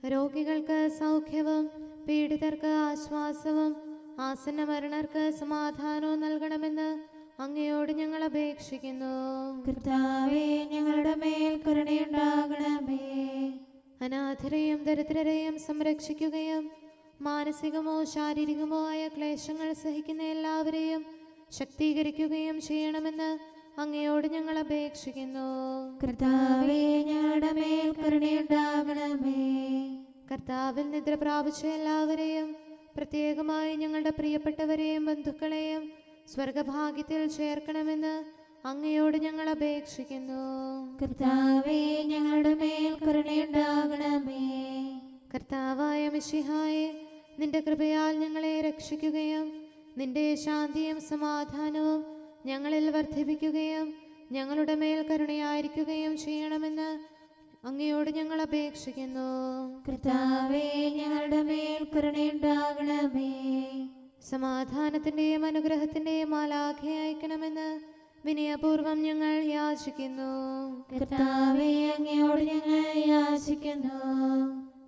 രോഗികൾക്ക് സൗഖ്യവും പീഡിതർക്ക് ആശ്വാസവും ആസന്ന മരണർക്ക് സമാധാനവും നൽകണമെന്ന് അങ്ങയോട് ഞങ്ങൾ അപേക്ഷിക്കുന്നു. കർത്താവേ, ഞങ്ങളുടെ മേൽ കരുണയുണ്ടാകണമേ. അനാഥരെയും ദരിദ്രരെയും സംരക്ഷിക്കുകയും മാനസികമോ ശാരീരികമോ ആയ ക്ലേശങ്ങൾ സഹിക്കുന്ന എല്ലാവരെയും ശക്തീകരിക്കുകയും ചെയ്യണമെന്ന് അങ്ങയോട് ഞങ്ങൾ അപേക്ഷിക്കുന്നു. കർത്താവേ, ഞങ്ങളുടെ മേൽ കരുണയുണ്ടാകണമേ. കർത്താവിൽ നിദ്ര പ്രാപിച്ച എല്ലാവരെയും പ്രത്യേകമായി ഞങ്ങളുടെ പ്രിയപ്പെട്ടവരെയും ബന്ധുക്കളെയും സ്വർഗഭാഗ്യത്തിൽ ചേർക്കണമെന്ന് അങ്ങയോട് ഞങ്ങൾ അപേക്ഷിക്കുന്നു. കർത്താവേ, ഞങ്ങളുടെ മേൽ കരുണയുണ്ടാകണമേ. കർത്താവായ മിശിഹായെ, നിന്റെ കൃപയാൽ ഞങ്ങളെ രക്ഷിക്കുകയും നിന്റെ ശാന്തിയും സമാധാനവും ഞങ്ങളിൽ വർദ്ധിപ്പിക്കുകയും ഞങ്ങളുടെ മേൽ കരുണയായിരിക്കുകയും ചെയ്യണമെന്ന് അങ്ങയോട് ഞങ്ങൾ അപേക്ഷിക്കുന്നു. കർത്താവേ, ഞങ്ങളുടെ മേൽ കരുണയുണ്ടാകണമേ. സമാധാനത്തിന്റെയും അനുഗ്രഹത്തിന്റെയും മാലാഖയെ അയക്കണമെന്ന് വിനയപൂർവം ഞങ്ങൾ യാചിക്കുന്നു. കർത്താവേ, അങ്ങയോട് ഞങ്ങൾ യാചിക്കുന്നു.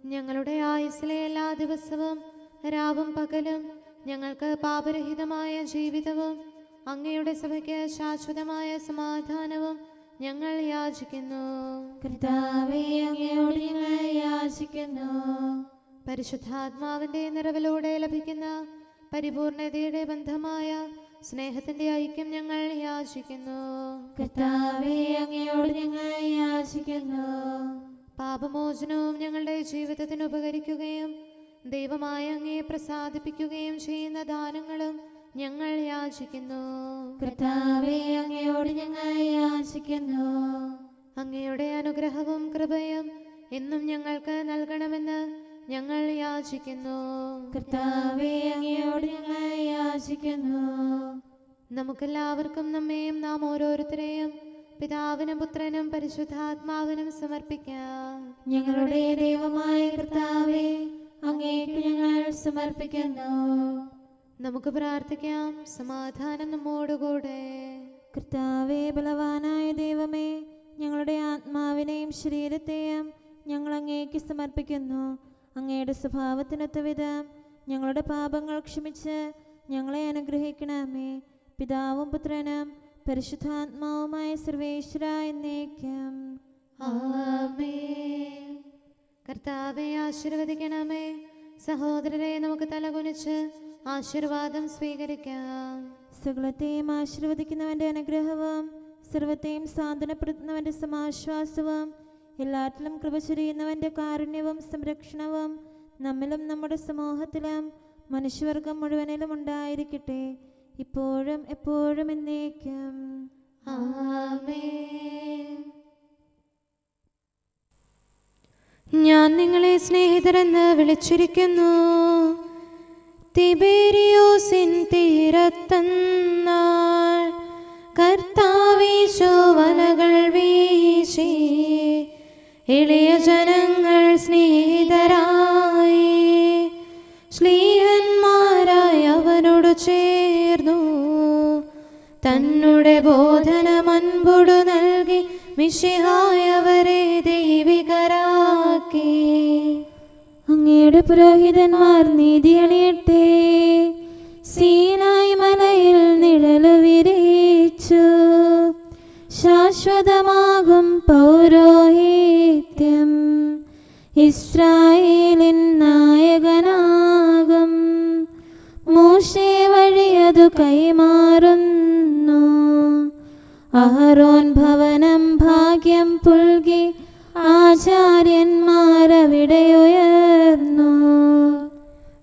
ഞങ്ങളുടെ ആയുസ്സിലെ എല്ലാ ദിവസവും രാവും പകലും ഞങ്ങൾക്ക് പാപരഹിതമായ ജീവിതവും അങ്ങയുടെ സഭയ്ക്ക് ശാശ്വതമായ സമാധാനവും ഞങ്ങൾ യാചിക്കുന്നു. കർത്താവേ, അങ്ങയോട് ഞങ്ങൾ യാചിക്കുന്നു. പരിശുദ്ധാത്മാവിന്റെ നിറവിലൂടെ ലഭിക്കുന്ന പരിപൂർണതയുടെ ബന്ധമായ സ്നേഹത്തിന്റെ ഐക്യം ഞങ്ങൾ യാചിക്കുന്നു. കർത്താവേ, അങ്ങയോട് ഞങ്ങൾ യാചിക്കുന്നു. പാപമോചനവും ഞങ്ങളുടെ ജീവിതത്തിന് ഉപകരിക്കുകയും ദൈവമായ അങ്ങയെ പ്രസാദിപ്പിക്കുകയും ചെയ്യുന്ന ദാനങ്ങളും ഞങ്ങൾ യാചിക്കുന്നു. കർത്താവേ, അങ്ങയോട് ഞങ്ങൾ യാചിക്കുന്നു. അങ്ങയുടെ അനുഗ്രഹവും കൃപയും എന്നും ഞങ്ങൾക്ക് നൽകണമെന്ന് ഞങ്ങൾ യാചിക്കുന്നു. കർത്താവേ, അങ്ങയോട് ഞങ്ങൾ യാചിക്കുന്നു. നമുക്കെല്ലാവർക്കും നമ്മെയും നാം ഓരോരുത്തരെയും പിതാവിനും പുത്രനും പരിശുദ്ധാത്മാവിനും സമർപ്പിക്കാം. ഞങ്ങളുടെ ദൈവമായ കർത്താവേ, അങ്ങേക്ക് ഞങ്ങൾ സമർപ്പിക്കുന്നു. നമുക്ക് പ്രാർത്ഥിക്കാം. സമാധാനം നമ്മോടുകൂടെ. കർത്താവേ, ബലവാനായ ദൈവമേ, ഞങ്ങളുടെ ആത്മാവിനെയും ശരീരത്തെയും ഞങ്ങൾ അങ്ങേക്ക് സമർപ്പിക്കുന്നു. അങ്ങയുടെ സ്വഭാവത്തിനൊത്ത വിധം ഞങ്ങളുടെ പാപങ്ങൾ ക്ഷമിച്ച് ഞങ്ങളെ അനുഗ്രഹിക്കണമേ. പിതാവും പുത്രനും പരിശുദ്ധാത്മാവുമായ സർവേശ്വര എന്നേക്കും. ആമേൻ. കർത്താവെ ആശീർവദിക്കണമേ. സഹോദരരെ, നമുക്ക് തലകുനിച്ച് ആശീർവാദം സ്വീകരിക്കാം. സകലത്തെയും ആശീർവദിക്കുന്നവന്റെ അനുഗ്രഹവും സർവത്തെയും സാന്ത്വനപ്പെടുത്തുന്നവന്റെ സമാശ്വാസവും എല്ലാറ്റിലും കൃപ ചൊരിയുന്നവന്റെ കാരുണ്യവും സംരക്ഷണവും നമ്മിലും നമ്മുടെ സമൂഹത്തിലും മനുഷ്യവർഗം മുഴുവനിലും ഉണ്ടായിരിക്കട്ടെ, ഇപ്പോഴും എപ്പോഴും എന്നേക്കും. ആമേൻ. ഞാൻ നിങ്ങളെ സ്നേഹിതരെന്ന് വിളിച്ചിരിക്കുന്നു. തിബേരിയോസിൻ തീരത്തന്നാൾ കർത്താവീശോ വലകൾ വീശി എളിയ ജനങ്ങൾ സ്നേഹിതരായി ശ്ലീഹന്മാരായി അവനോട് ചേർന്നു. തന്നുടെ ബോധനം അൻപൊടു നൽകി മിശിഹായവരെ ദൈവികരാക്കി. അങ്ങയുടെ പുരോഹിതന്മാർ നീതി അണിയട്ടെ. സീനായി മലയിൽ നിഴലു വിരിച്ചു. ശാശ്വതമാകും പൗരോഹിത്യം ഇസ്രായേലിൻ നായകനാകും. മോശെ വഴിയതു കൈമാറുന്നു. അഹരോൻ ഭവനം ഭാഗ്യം പുൽകി ആചാര്യന്മാരവിടെ ഉയർന്നു.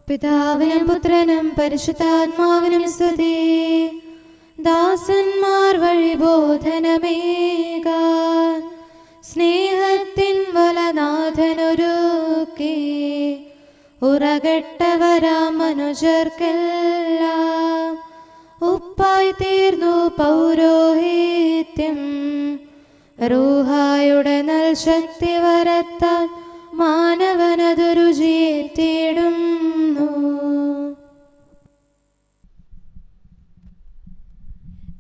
പിതാവിനും പുത്രനും പരിശുദ്ധാത്മാവിനും സ്തുതി. ദാസന്മാർ വഴി ബോധനമേകാൻ സ്നേഹത്തിൻ വലനാഥനൊരുക്കി. ഉറകെട്ടവരാം മനുജർക്കെല്ലാം ഉപ്പായി തീർന്നു പൗരോഹിത്യം. റൂഹായുടെ നൽ ശക്തി വരത്താൻ മാനവനതു രുചിയെത്തിയിടുന്നു.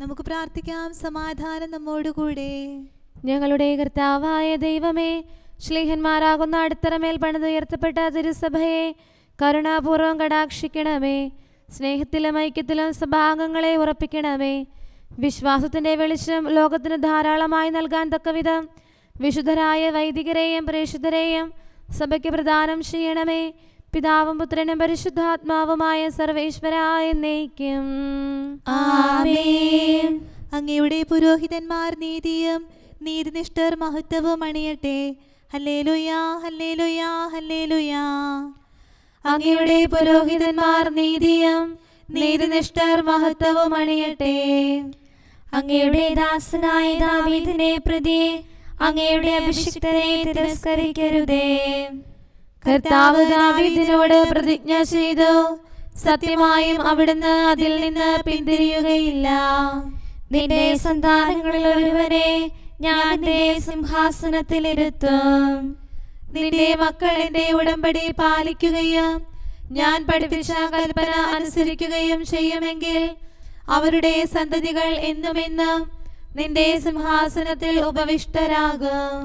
നമുക്ക് പ്രാർത്ഥിക്കാം. സമാധാനം നമ്മോടുകൂടെ. ഞങ്ങളുടെ കർത്താവായ ദൈവമേ, ശ്ലീഹന്മാരാകുന്ന അടിത്തറമേൽ പണിതുയർത്തപ്പെട്ട തിരുസഭയെ കരുണാപൂർവം കടാക്ഷിക്കണമേ. സ്നേഹത്തിലും ഐക്യത്തിലും സഭാംഗങ്ങളെ ഉറപ്പിക്കണമേ. വിശ്വാസത്തിന്റെ വെളിച്ചം ലോകത്തിന് ധാരാളമായി നൽകാൻ തക്കവിധം വിശുദ്ധരായ വൈദികരെയും പ്രേക്ഷിതരെയും സഭയ്ക്ക് പ്രദാനം ചെയ്യണമേ. പിതാവും പുത്രനും പരിശുദ്ധാത്മാവുമായ സർവേശ്വരായ എന്നേക്കും ആമേൻ. അങ്ങയുടെ പുരോഹിതന്മാർ നീതിയും നീതിനിഷ്ഠർ മഹത്വവും അണിയട്ടെ. ഹല്ലേലൂയാ ഹല്ലേലൂയാ ഹല്ലേലൂയാ. അങ്ങയുടെ പുരോഹിതന്മാർ നീതിയും നീതിനിഷ്ഠർ മഹത്വവും അണിയട്ടെ. അങ്ങയുടെ ദാസനായ ദാവീദിനെ പ്രതി അങ്ങയുടെ അഭിഷിക്തനെ തിരസ്കരിക്കരുതേ. കർത്താവ് ദാവീദിനോട് പ്രതിജ്ഞ ചെയ്തു, സത്യമായും അവിടുന്ന് അതിൽ നിന്ന് പിന്തിരിയുകയില്ല. നിന്റെ സന്താനങ്ങളിൽ ഒരുവനെ ഞാൻ നിന്റെ സിംഹാസനത്തിൽ ഇരുത്തും. നിന്റെ മക്കൾ എന്റെ ഉടമ്പടി പാലിക്കുകയും ഞാൻ പഠിപ്പിച്ച കൽപ്പന അനുസരിക്കുകയും ചെയ്യുമെങ്കിൽ അവരുടെ സന്തതികൾ എന്നുമെന്നും നിന്റെ സിംഹാസനത്തിൽ ഉപവിഷ്ടരാകും.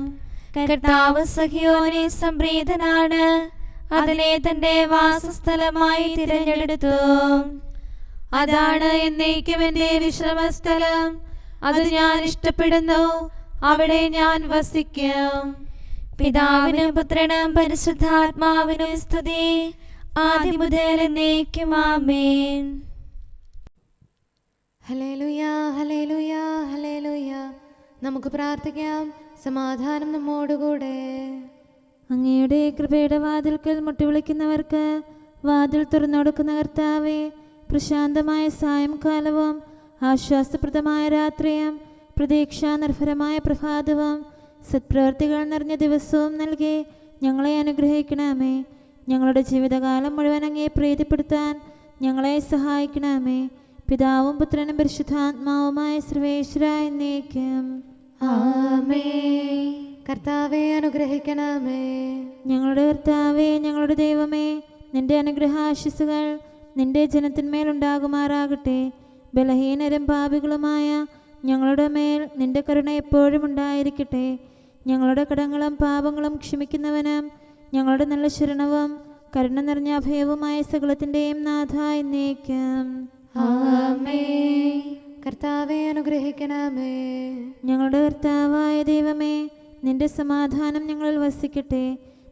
കർത്താവ് സഹ്യോനെ സംപ്രീതനാണ്, അതിനെ തന്റെ വാസസ്ഥലമായി തിരഞ്ഞെടുത്തു. അതാണ് എന്നേക്കും എന്റെ വിശ്രമസ്ഥലം. അത് ഞാൻ ഇഷ്ടപ്പെടുന്നു, അവിടെ ഞാൻ വസിക്കും. പിതാവിനും പുത്രനും പരിശുദ്ധാത്മാവിനും സ്തുതി, ആദ്യം മുതൽ എന്നേക്കും ആമേൻ. ഹല്ലേലൂയാ ഹല്ലേലൂയാ ഹല്ലേലൂയാ. നമുക്ക് പ്രാർത്ഥിക്കാം. സമാധാനം നമ്മോടുകൂടെ. അങ്ങയുടെ കൃപയുടെ വാതിൽക്കൽ മുട്ടിവിളിക്കുന്നവർക്ക് വാതിൽ തുറന്നുകൊടുക്കുന്ന കർത്താവേ, പ്രശാന്തമായ സായംകാലവും ആശ്വാസപ്രദമായ രാത്രിയും പ്രതീക്ഷാനിർഭരമായ പ്രഭാതവും സത്പ്രവർത്തികൾ നിറഞ്ഞ ദിവസവും നൽകി ഞങ്ങളെ അനുഗ്രഹിക്കണമേ. ഞങ്ങളുടെ ജീവിതകാലം മുഴുവൻ അങ്ങയെ പ്രീതിപ്പെടുത്താൻ ഞങ്ങളെ സഹായിക്കണമേ. പിതാവും പുത്രനും പരിശുദ്ധാത്മാവുമായ സർവേശ്വരായ എന്നേക്കും ആമേൻ. കർത്താവേ അനുഗ്രഹിക്കണമേ. ഞങ്ങളുടെ കർത്താവേ, ഞങ്ങളുടെ ദൈവമേ, നിന്റെ അനുഗ്രഹാശിസുകൾ നിന്റെ ജനത്തിന്മേലുണ്ടാകുമാറാകട്ടെ. ബലഹീനരും പാപികളുമായ ഞങ്ങളുടെ മേൽ നിന്റെ കരുണ എപ്പോഴും ഉണ്ടായിരിക്കട്ടെ. ഞങ്ങളുടെ കടങ്ങളും പാപങ്ങളും ക്ഷമിക്കുന്നവനും ഞങ്ങളുടെ നല്ല ശരണവും കരുണ നിറഞ്ഞ അഭയവുമായ സകലത്തിൻ്റെയും നാഥ എന്നേക്കും ആമേൻ. കർത്താവേ അനുഗ്രഹിക്കണമേ. ഞങ്ങളുടെ കർത്താവായ ദൈവമേ, നിന്റെ സമാധാനം ഞങ്ങളിൽ വസിക്കട്ടെ.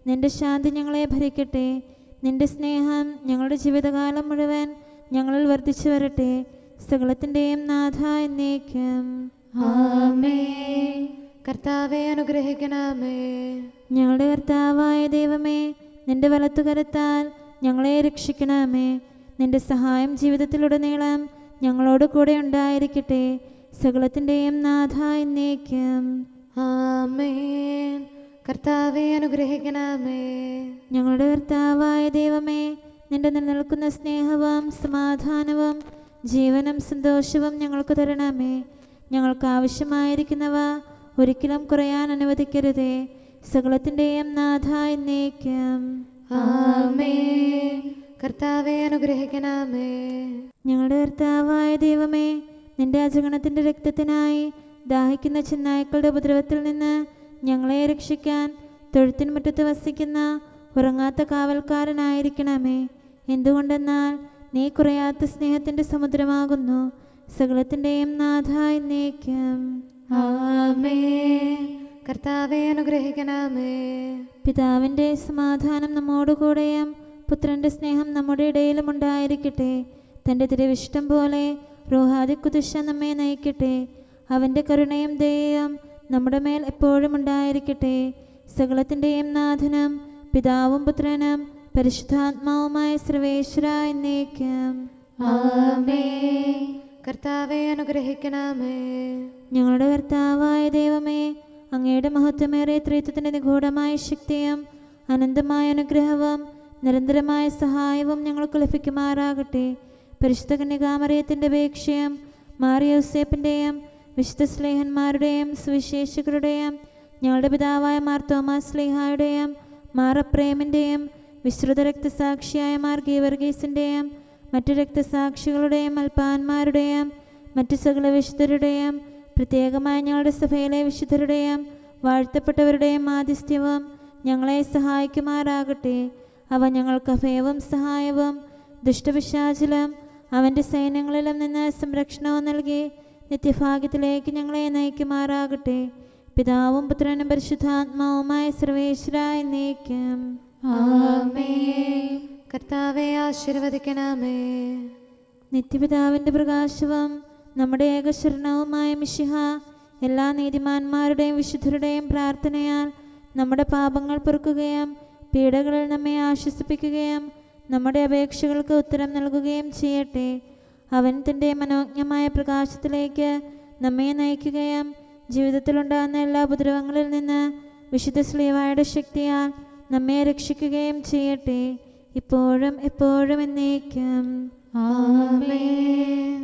നിന്റെ ശാന്തി ഞങ്ങളെ ഭരിക്കട്ടെ. നിന്റെ സ്നേഹം ഞങ്ങളുടെ ജീവിതകാലം മുഴുവൻ ഞങ്ങളിൽ വർദ്ധിച്ചു വരട്ടെ. സകലത്തിൻ്റെയും നാഥ എന്നേക്കും ആമേൻ. കർത്താവേ അനുഗ്രഹിക്കണമേ. ഞങ്ങളുടെ കർത്താവായ ദൈവമേ, നിന്റെ വലത്തുകരത്താൽ ഞങ്ങളെ രക്ഷിക്കണമേ. നിന്റെ സഹായം ജീവിതത്തിലുടനീളം ഞങ്ങളോട് കൂടെ ഉണ്ടായിരിക്കട്ടെ. സകലത്തിൻ്റെയും നാഥ എന്നേക്കും ആമേൻ. കർത്താവേ അനുഗ്രഹിക്കണമേ. ഞങ്ങളുടെ കർത്താവായ ദൈവമേ, നിന്റെ നിലനിൽക്കുന്ന സ്നേഹവും സമാധാനവും ജീവനും സന്തോഷവും ഞങ്ങൾക്ക് തരണമേ. ഞങ്ങൾക്ക് ആവശ്യമായിരിക്കുന്നവ ഒരിക്കലും കുറയാൻ അനുവദിക്കരുതേ. സകലത്തിൻ്റെയും നാഥ എന്നേക്കും ആമേൻ. കർത്താവേ അനുഗ്രഹിക്കണമേ. ഞങ്ങളുടെ കർത്താവായ ദൈവമേ, നിന്റെ അജഗണത്തിൻ്റെ രക്തത്തിനായി ദാഹിക്കുന്ന ചെന്നായ്ക്കളുടെ ഉപദ്രവത്തിൽ നിന്ന് ഞങ്ങളെ രക്ഷിക്കാൻ തൊഴുത്തിൻ മുറ്റത്ത് വസിക്കുന്ന ഉറങ്ങാത്ത കാവൽക്കാരനായിരിക്കണമേ. എന്തുകൊണ്ടെന്നാൽ നീ കുറയാത്ത സ്നേഹത്തിൻ്റെ സമുദ്രമാകുന്നു. സകലത്തിൻ്റെയും നാഥ എന്നേക്കും ആമേൻ. കർത്താവേ അനുഗ്രഹിക്കണമേ. പിതാവിൻ്റെ സമാധാനം നമ്മോടുകൂടെയും പുത്രൻ്റെ സ്നേഹം നമ്മുടെ ഇടയിലും ഉണ്ടായിരിക്കട്ടെ. തൻ്റെ തിരുവിഷ്ടം പോലെ റൂഹാദിക്കുദിശ നമ്മെ നയിക്കട്ടെ. അവൻ്റെ കരുണയും ദയയും നമ്മുടെ മേൽ എപ്പോഴും ഉണ്ടായിരിക്കട്ടെ. സകലത്തിൻ്റെയും നാഥനും പിതാവും പുത്രനും പരിശുദ്ധാത്മാവുമായ സർവേശ്വര എന്നേക്കും ആമേൻ. കർത്താവേ അനുഗ്രഹിക്കണമേ. ഞങ്ങളുടെ കർത്താവായ ദൈവമേ, അങ്ങയുടെ മഹത്വമേറിയ ത്രിത്വത്തിൻ്റെ നിഗൂഢമായ ശക്തിയും അനന്തമായ അനുഗ്രഹവും നിരന്തരമായ സഹായവും ഞങ്ങൾക്ക് ലഭിക്കുമാറാകട്ടെ. പരിശുദ്ധ കന്യകാമറിയത്തിൻ്റെ അപേക്ഷയും മാറിയോസേപ്പിൻ്റെയും വിശുദ്ധ സ്ലേഹന്മാരുടെയും സുവിശേഷകരുടെയും ഞങ്ങളുടെ പിതാവായ മാർ തോമാസ് സ്ലീഹായുടെയും മാർ അപ്രേമിൻ്റെയും വിശ്രുത രക്തസാക്ഷിയായ മാർ ഗീവർഗീസിൻ്റെയും മറ്റു രക്തസാക്ഷികളുടെയും അൽപ്പാന്മാരുടെയും മറ്റു സകല വിശുദ്ധരുടെയും പ്രത്യേകമായ ഞങ്ങളുടെ സഭയിലെ വിശുദ്ധരുടെയും വാഴ്ത്തപ്പെട്ടവരുടെയും മാധ്യസ്ഥ്യവും ഞങ്ങളെ സഹായിക്കുമാറാകട്ടെ. അവ ഞങ്ങൾക്ക് അഭയവും സഹായവും ദുഷ്ടപിശാചിലും അവൻ്റെ സൈന്യങ്ങളിലും നിന്ന് സംരക്ഷണവും നൽകി നിത്യഭാഗ്യത്തിലേക്ക് ഞങ്ങളെ നയിക്കുമാറാകട്ടെ. പിതാവും പുത്രനും പരിശുദ്ധാത്മാവുമായ സർവേശ്വരായ എന്നേക്കും ആമേൻ. കർത്താവെ ആശീർവദിക്കണമേ. നിത്യപിതാവിൻ്റെ പ്രകാശവും നമ്മുടെ ഏകശരണവുമായ മിശിഹ എല്ലാ നീതിമാന്മാരുടെയും വിശുദ്ധരുടെയും പ്രാർത്ഥനയാൽ നമ്മുടെ പാപങ്ങൾ പൊറുക്കുകയും പീഡകളിൽ നമ്മെ ആശ്വസിപ്പിക്കുകയും നമ്മുടെ അപേക്ഷകൾക്ക് ഉത്തരം നൽകുകയും ചെയ്യട്ടെ. അവൻ തൻ്റെ മനോജ്ഞമായ പ്രകാശത്തിലേക്ക് നമ്മെ നയിക്കുകയും ജീവിതത്തിലുണ്ടാകുന്ന എല്ലാ ഉപദ്രവങ്ങളിൽ നിന്ന് വിശുദ്ധ ശ്ലീഹായുടെ ശക്തിയാൽ നമ്മെ രക്ഷിക്കുകയും ചെയ്യട്ടെ, ഇപ്പോഴും എപ്പോഴും എന്നേക്കും ആമേൻ.